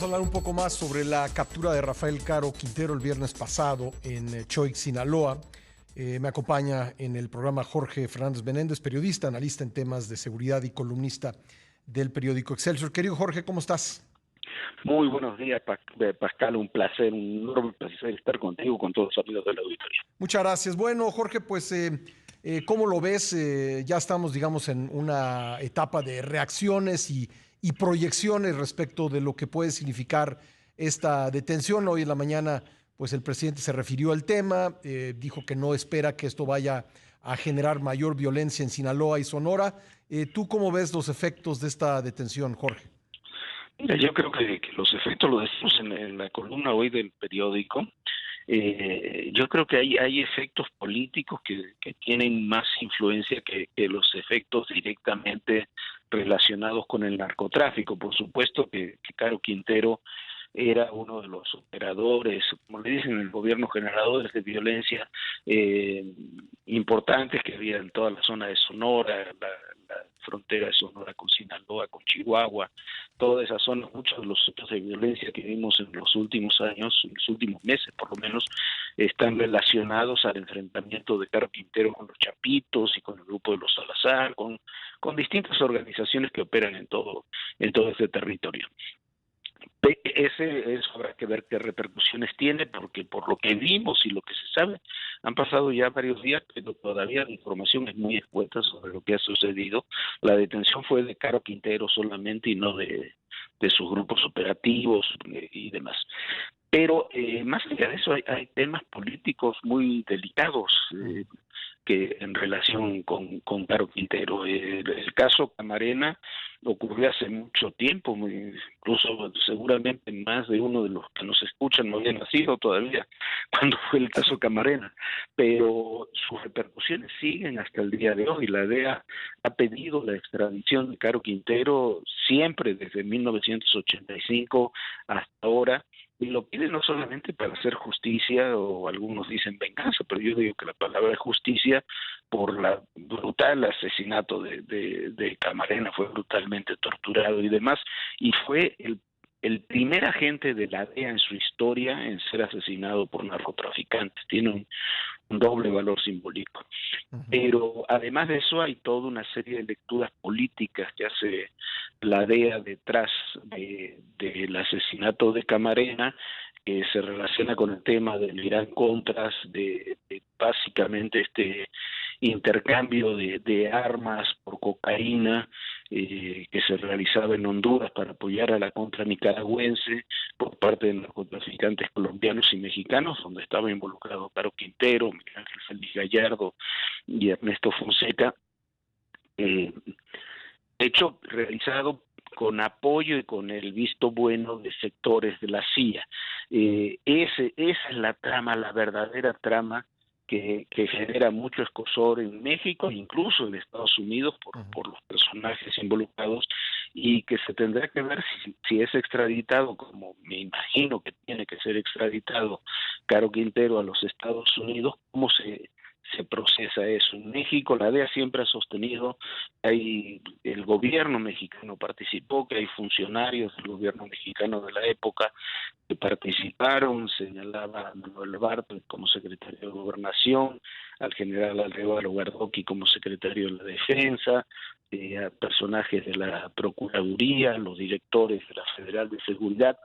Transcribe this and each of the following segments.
Vamos a hablar un poco más sobre la captura de Rafael Caro Quintero el viernes pasado en Choix, Sinaloa. Me acompaña en el programa Jorge Fernández Menéndez, periodista, analista en temas de seguridad y columnista del periódico Excelsior. Querido Jorge, ¿cómo estás? Muy buenos días, Pascal. Un placer, un enorme placer estar contigo, con todos los amigos de la auditoría. Muchas gracias. Bueno, Jorge, pues, ¿cómo lo ves? Ya estamos, digamos, en una etapa de reacciones y proyecciones respecto de lo que puede significar esta detención. Hoy en la mañana, pues, el presidente se refirió al tema, dijo que no espera que esto vaya a generar mayor violencia en Sinaloa y Sonora. ¿Tú cómo ves los efectos de esta detención, Jorge? Mira, yo creo que los efectos lo decimos en la columna hoy del periódico. Yo creo que hay efectos políticos que tienen más influencia que los efectos directamente relacionados con el narcotráfico. Por supuesto que Caro Quintero era uno de los operadores, como le dicen en el gobierno, generadores de violencia importantes que había en toda la zona de Sonora, la frontera de Sonora con Sinaloa, con Chihuahua, toda esa zona. Muchos de los hechos de violencia que vimos en los últimos años, en los últimos meses por lo menos, están relacionados al enfrentamiento de Caro Quintero con los Chapitos y con el grupo de los Salazar, con distintas organizaciones que operan en todo ese territorio. Eso habrá que ver qué repercusiones tiene, porque por lo que vimos y lo que se sabe, han pasado ya varios días, pero todavía la información es muy escueta sobre lo que ha sucedido. La detención fue de Caro Quintero solamente y no de sus grupos operativos y demás. Pero más allá de eso hay temas políticos muy delicados que en relación con Caro Quintero. El caso Camarena ocurrió hace mucho tiempo, incluso seguramente más de uno de los que nos escuchan no había nacido todavía cuando fue el caso Camarena, pero sus repercusiones siguen hasta el día de hoy. La DEA ha pedido la extradición de Caro Quintero siempre desde 1985 hasta ahora, y lo pide no solamente para hacer justicia, o algunos dicen venganza, pero yo digo que la palabra es justicia por la brutal asesinato de Camarena. Fue brutalmente torturado y demás, y fue el primer agente de la DEA en su historia en ser asesinado por narcotraficantes. Tiene un doble valor simbólico. Pero además de eso hay toda una serie de lecturas políticas que hace la DEA detrás del asesinato de Camarena, que se relaciona con el tema del Irán-Contras, de básicamente este intercambio de armas por cocaína que se realizaba en Honduras para apoyar a la contra nicaragüense por parte de narcotraficantes colombianos y mexicanos, donde estaba involucrado Caro Quintero, Miguel Ángel Félix Gallardo y Ernesto Fonseca, hecho realizado con apoyo y con el visto bueno de sectores de la CIA. Esa es la trama, la verdadera trama que genera mucho escozor en México, incluso en Estados Unidos, por los personajes involucrados, y que se tendrá que ver si es extraditado, como me imagino que tiene que ser extraditado Caro Quintero a los Estados Unidos, cómo se procesa eso. En México la DEA siempre ha sostenido que el gobierno mexicano participó, que hay funcionarios del gobierno mexicano de la época que participaron. Señalaba a Manuel Bartlett como secretario de Gobernación, al general Arevalo Gardoqui como secretario de la Defensa, a personajes de la Procuraduría, los directores de la Federal de Seguridad.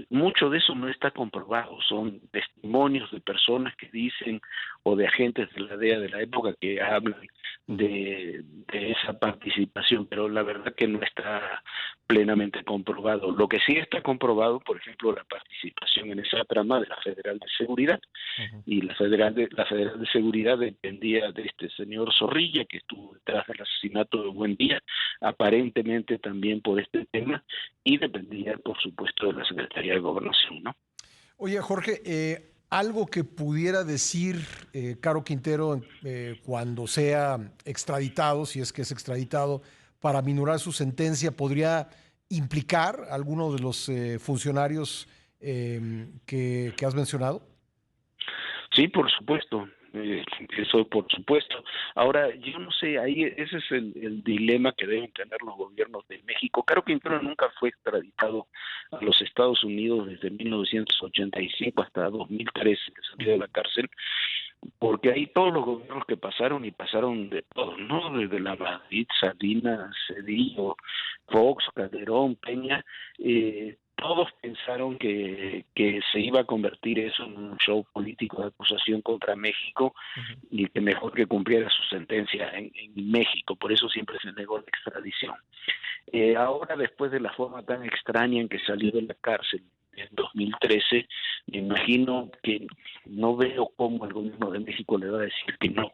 Mucho de eso no está comprobado, son testimonios de personas que dicen, o de agentes de la DEA de la época que hablan de esa participación, pero la verdad que no está plenamente comprobado. Lo que sí está comprobado, por ejemplo, la participación en esa trama de la Federal de Seguridad, y la Federal de Seguridad dependía de este señor Zorrilla, que estuvo detrás del asesinato de Buendía, aparentemente también por este tema, y dependía, por supuesto, de la Secretaría de Gobernación, ¿no? Oye, Jorge, algo que pudiera decir Caro Quintero cuando sea extraditado, si es que es extraditado, para minorar su sentencia, ¿podría implicar a alguno de los funcionarios que has mencionado? Sí, por supuesto. eso por supuesto. Ahora, yo no sé, ahí ese es el dilema que deben tener los gobiernos de México. Caro Quintero nunca fue extraditado a los Estados Unidos desde 1985 hasta 2013, que salió de la cárcel, porque ahí todos los gobiernos que pasaron, y pasaron de todos, ¿no? Desde la Madrid, Salinas, Cedillo, Fox, Calderón, Peña, todos pensaron que se iba a convertir eso en un show político de acusación contra México y que mejor que cumpliera su sentencia en México, por eso siempre se negó la extradición. Ahora, después de la forma tan extraña en que salió de la cárcel en 2013, me imagino que no veo cómo el gobierno de México le va a decir que no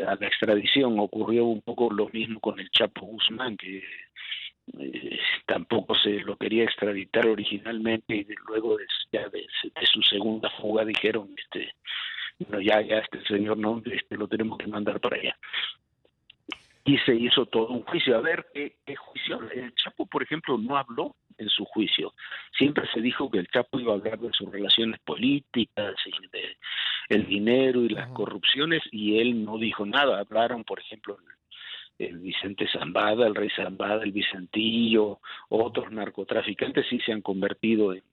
a la extradición. Ocurrió un poco lo mismo con el Chapo Guzmán, que tampoco se lo quería extraditar originalmente, y luego de su segunda fuga dijeron, no, ya este señor no, lo tenemos que mandar para allá. Y se hizo todo un juicio. A ver, ¿qué juicio? El Chapo, por ejemplo, no habló en su juicio. Siempre se dijo que el Chapo iba a hablar de sus relaciones políticas, y de el dinero y las corrupciones, y él no dijo nada. Hablaron, por ejemplo, el Vicente Zambada, el Rey Zambada, el Vicentillo, otros narcotraficantes sí se han convertido en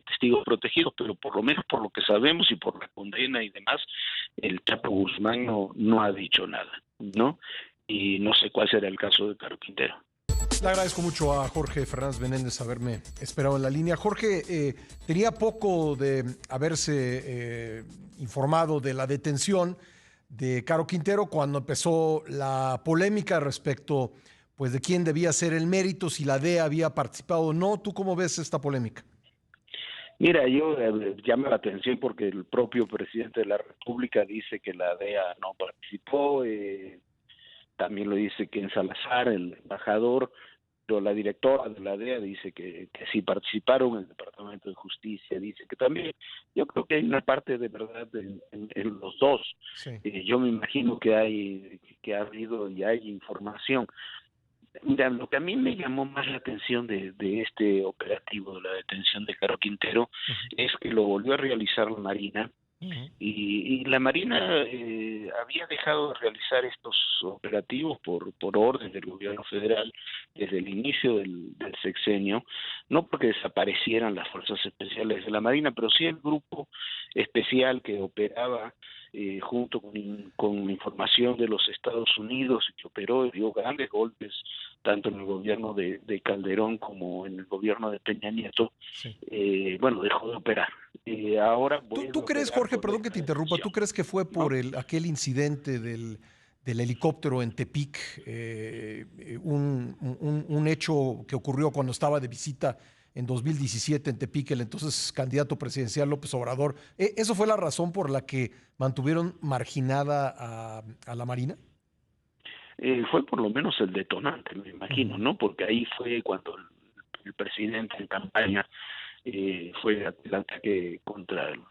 testigos protegidos, pero por lo menos por lo que sabemos y por la condena y demás, el Chapo Guzmán no ha dicho nada, ¿no? Y no sé cuál será el caso de Caro Quintero. Le agradezco mucho a Jorge Fernández Menéndez haberme esperado en la línea. Jorge, tenía poco de haberse informado de la detención de Caro Quintero cuando empezó la polémica respecto, pues, de quién debía ser el mérito, si la DEA había participado o no. ¿Tú cómo ves esta polémica? Mira, yo llama la atención porque el propio presidente de la República dice que la DEA no participó, también lo dice Ken Salazar, el embajador, pero la directora de la DEA dice que sí participaron, el Departamento de Justicia dice que también. Yo creo que hay una parte de verdad en los dos. Sí. Yo me imagino que ha habido y hay información. Mira, lo que a mí me llamó más la atención de este operativo de la detención de Caro Quintero es que lo volvió a realizar la Marina. Y la Marina había dejado de realizar estos operativos por orden del gobierno federal desde el inicio del sexenio, no porque desaparecieran las fuerzas especiales de la Marina, pero sí el grupo especial que operaba junto con información de los Estados Unidos, y que operó y dio grandes golpes tanto en el gobierno de Calderón como en el gobierno de Peña Nieto. Sí. Bueno, dejó de operar. Ahora ¿Tú crees, Jorge, perdón que te interrumpa, tú crees que fue por aquel incidente del helicóptero en Tepic, un hecho que ocurrió cuando estaba de visita en 2017 en Tepic el entonces candidato presidencial López Obrador? ¿Eso fue la razón por la que mantuvieron marginada a la Marina? Fue por lo menos el detonante, me imagino, ¿no? Porque ahí fue cuando el presidente en campaña fue el ataque contra el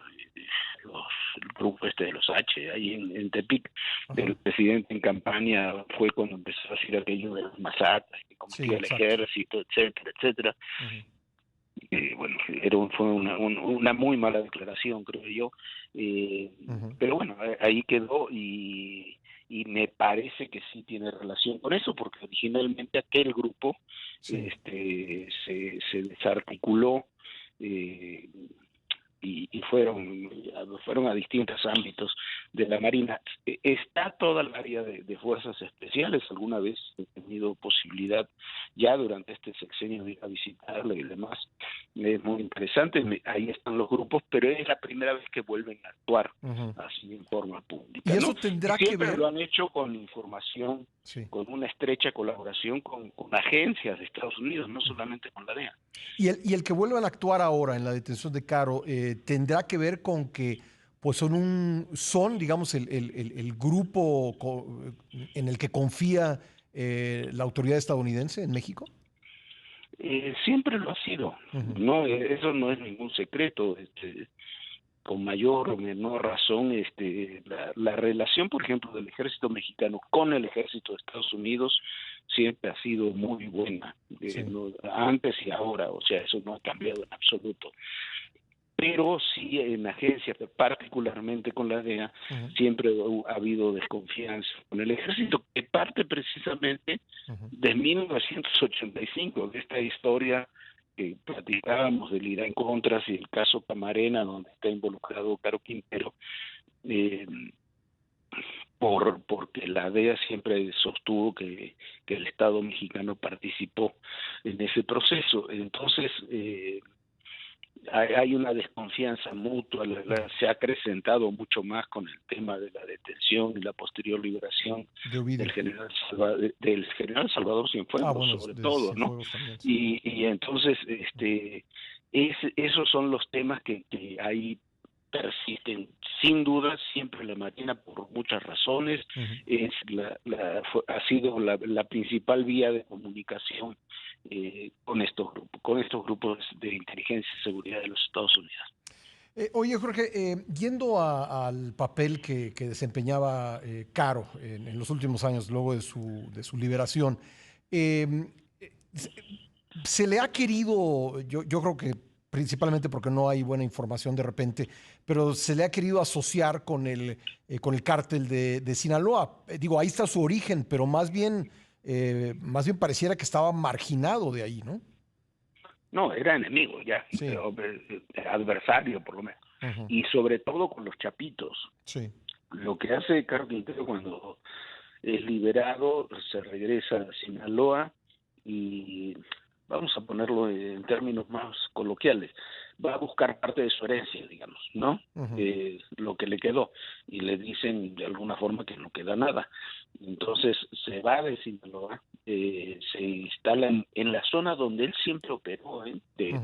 grupo de los H, ahí en Tepic. El presidente en campaña fue cuando empezó a decir aquello de las masacres que cometía el ejército, etcétera, etcétera. Bueno, fue una muy mala declaración, creo yo. Pero bueno, ahí quedó, y me parece que sí tiene relación con eso, porque originalmente aquel grupo se desarticuló y fueron a distintos ámbitos de la Marina. Está toda el área de fuerzas especiales. Alguna vez he tenido posibilidad ya durante este sexenio de ir a visitarle y demás. Es muy interesante. Ahí están los grupos, pero es la primera vez que vuelven a actuar así en forma pública. ¿Y eso tendrá que ver? Siempre lo han hecho con información, con una estrecha colaboración con agencias de Estados Unidos, no solamente con la DEA. Y el que vuelvan a actuar ahora en la detención de Caro, ¿tendrá que ver con que pues son digamos, el grupo en el que confía la autoridad estadounidense en México? Siempre lo ha sido, no, eso no es ningún secreto. Con mayor o menor razón, la relación, por ejemplo, del ejército mexicano con el ejército de Estados Unidos siempre ha sido muy buena, antes y ahora, o sea, eso no ha cambiado en absoluto. pero sí en agencias, particularmente con la DEA, siempre ha habido desconfianza con el ejército, que parte precisamente de 1985, de esta historia que platicábamos del Irán Contras y el caso Camarena, donde está involucrado Caro Quintero, porque la DEA siempre sostuvo que el Estado mexicano participó en ese proceso. Entonces, hay una desconfianza mutua, se ha acrecentado mucho más con el tema de la detención y la posterior liberación del general Salvador Cienfuegos, sobre todo, ¿no? Y entonces, esos son los temas que ahí persisten. Sin duda, siempre la Marina, por muchas razones, ha sido la principal vía de comunicación con estos grupos de inteligencia y seguridad de los Estados Unidos. Oye, Jorge, yendo al papel que desempeñaba Caro en los últimos años, luego de su liberación, se le ha querido, yo creo que principalmente porque no hay buena información de repente, pero se le ha querido asociar con el cártel de Sinaloa. Digo, ahí está su origen, pero más bien pareciera que estaba marginado de ahí, ¿no? No, era enemigo ya, sí. Adversario por lo menos. Y sobre todo con los chapitos. Sí. Lo que hace Caro Quintero cuando es liberado, se regresa a Sinaloa y, vamos a ponerlo en términos más coloquiales, va a buscar parte de su herencia, digamos, ¿no? Lo que le quedó, y le dicen de alguna forma que no queda nada. Entonces se va de Sinaloa, se instala en la zona donde él siempre operó,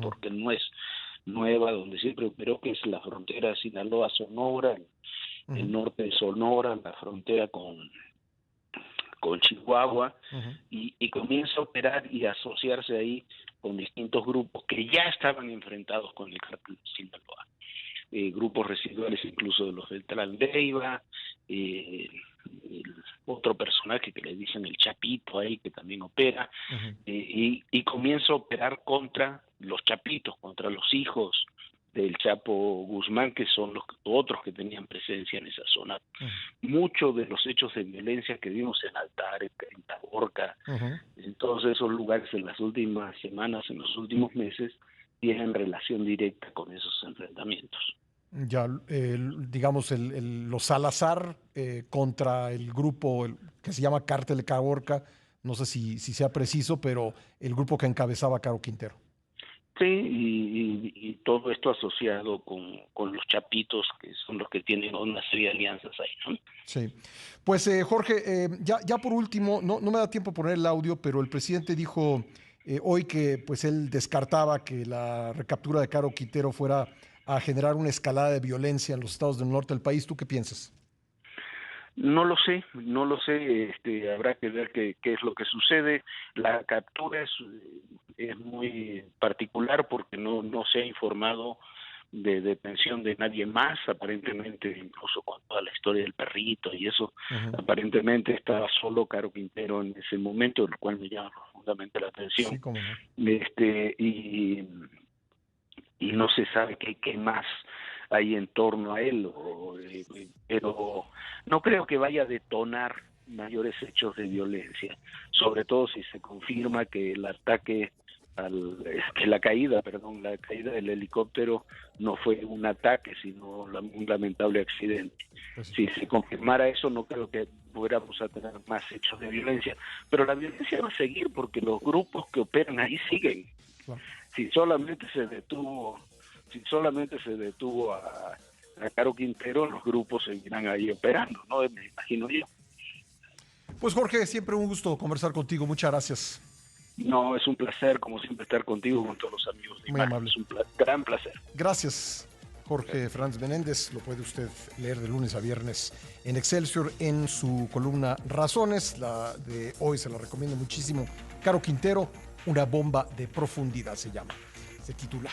porque no es nueva, donde siempre operó, que es la frontera Sinaloa-Sonora, el norte de Sonora, la frontera con Chihuahua, y comienza a operar y a asociarse ahí con distintos grupos que ya estaban enfrentados con el cártel de Sinaloa. Grupos residuales incluso de los Beltrán Leiva, otro personaje que le dicen el Chapito ahí, que también opera, y comienza a operar contra los Chapitos, contra los hijos del Chapo Guzmán, que son los otros que tenían presencia en esa zona. Muchos de los hechos de violencia que vimos en Altares, en Caborca, en todos esos lugares en las últimas semanas, en los últimos meses, tienen relación directa con esos enfrentamientos. Ya, digamos, los Salazar contra el grupo que se llama Cártel de Caborca, no sé si sea preciso, pero el grupo que encabezaba Caro Quintero. Sí, y todo esto asociado con los Chapitos, que son los que tienen una serie de alianzas ahí, ¿no? Sí. Pues Jorge, ya por último, no me da tiempo poner el audio, pero el presidente dijo hoy que pues él descartaba que la recaptura de Caro Quintero fuera a generar una escalada de violencia en los estados del norte del país. ¿Tú qué piensas? No lo sé, habrá que ver qué es lo que sucede. La captura es muy particular porque no se ha informado de detención de nadie más, aparentemente, incluso con toda la historia del perrito y eso, aparentemente estaba solo Caro Quintero en ese momento, lo cual me llama profundamente la atención. Sí, cómo no. Y no se sabe qué más hay en torno a él, pero no creo que vaya a detonar mayores hechos de violencia, sobre todo si se confirma que el ataque la caída del helicóptero no fue un ataque, sino un lamentable accidente. Si se confirmara eso, no creo que fuéramos a tener más hechos de violencia, pero la violencia va a seguir porque los grupos que operan ahí siguen. Claro. Si solamente se detuvo a Caro Quintero, los grupos seguirán ahí operando, ¿no? Me imagino yo. Pues Jorge, siempre un gusto conversar contigo. Muchas gracias. No, es un placer, como siempre, estar contigo, con todos los amigos de Muy Imagen. amable. Es un gran placer. Gracias, Jorge Fernández Menéndez. Lo puede usted leer de lunes a viernes en Excelsior en su columna Razones. La de hoy se la recomiendo muchísimo. Caro Quintero, una bomba de profundidad se llama. Se titula.